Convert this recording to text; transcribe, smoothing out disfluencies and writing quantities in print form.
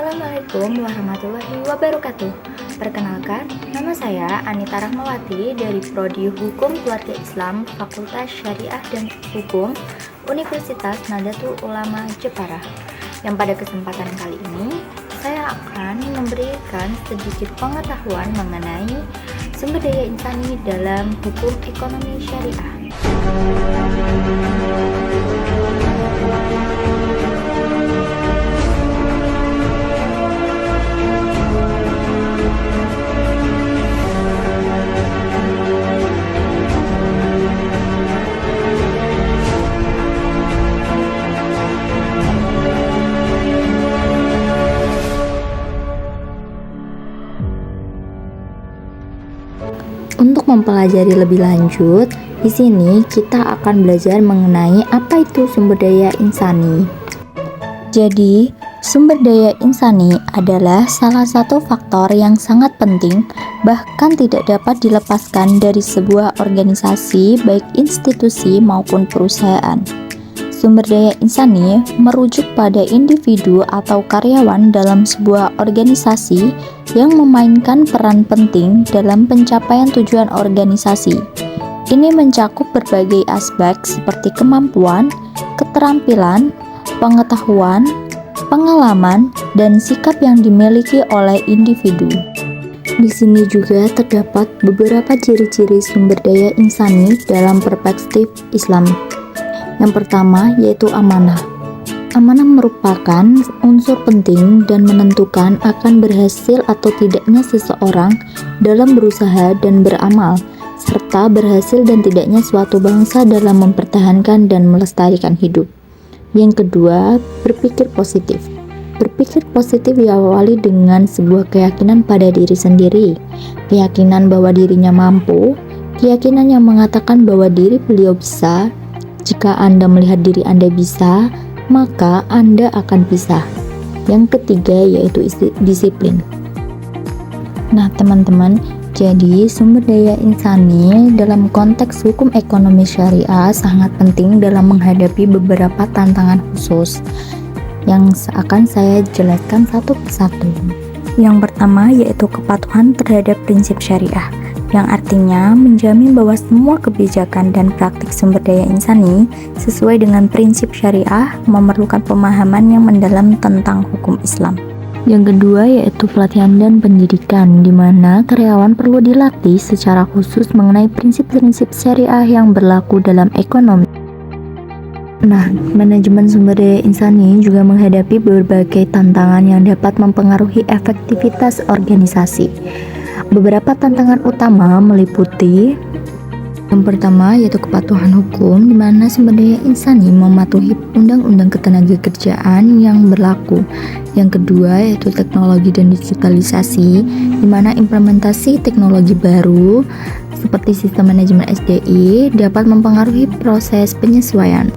Assalamualaikum warahmatullahi wabarakatuh. Perkenalkan, nama saya Anita Rahmawati dari Prodi Hukum Keluarga Islam Fakultas Syariah dan Hukum Universitas Nahdlatul Ulama Jepara. Yang pada kesempatan kali ini, saya akan memberikan sedikit pengetahuan mengenai sumber daya insani dalam hukum ekonomi syariah. Untuk mempelajari lebih lanjut, di sini kita akan belajar mengenai apa itu sumber daya insani. Jadi, sumber daya insani adalah salah satu faktor yang sangat penting, bahkan tidak dapat dilepaskan dari sebuah organisasi, baik institusi maupun perusahaan. Sumber daya insani merujuk pada individu atau karyawan dalam sebuah organisasi yang memainkan peran penting dalam pencapaian tujuan organisasi. Ini mencakup berbagai aspek seperti kemampuan, keterampilan, pengetahuan, pengalaman, dan sikap yang dimiliki oleh individu. Di sini juga terdapat beberapa ciri-ciri sumber daya insani dalam perspektif Islam. Yang pertama yaitu amanah. Amanah merupakan unsur penting dan menentukan akan berhasil atau tidaknya seseorang dalam berusaha dan beramal, serta berhasil dan tidaknya suatu bangsa dalam mempertahankan dan melestarikan hidup. Yang kedua, berpikir positif. Berpikir positif diawali dengan sebuah keyakinan pada diri sendiri, keyakinan bahwa dirinya mampu, keyakinan yang mengatakan bahwa diri beliau bisa. Jika Anda melihat diri Anda bisa, maka Anda akan bisa. Yang ketiga yaitu disiplin. Nah teman-teman, jadi sumber daya insani dalam konteks hukum ekonomi syariah sangat penting dalam menghadapi beberapa tantangan khusus yang akan saya jelaskan satu persatu. Yang pertama yaitu kepatuhan terhadap prinsip syariah, yang artinya menjamin bahwa semua kebijakan dan praktik sumber daya insani sesuai dengan prinsip syariah memerlukan pemahaman yang mendalam tentang hukum Islam. Yang kedua yaitu pelatihan dan pendidikan, di mana karyawan perlu dilatih secara khusus mengenai prinsip-prinsip syariah yang berlaku dalam ekonomi. Nah, manajemen sumber daya insani juga menghadapi berbagai tantangan yang dapat mempengaruhi efektivitas organisasi. Beberapa tantangan utama meliputi yang pertama yaitu kepatuhan hukum, di mana sumber daya insani mematuhi undang-undang ketenagakerjaan yang berlaku. Yang kedua yaitu teknologi dan digitalisasi, di mana implementasi teknologi baru seperti sistem manajemen SDI dapat mempengaruhi proses penyesuaian.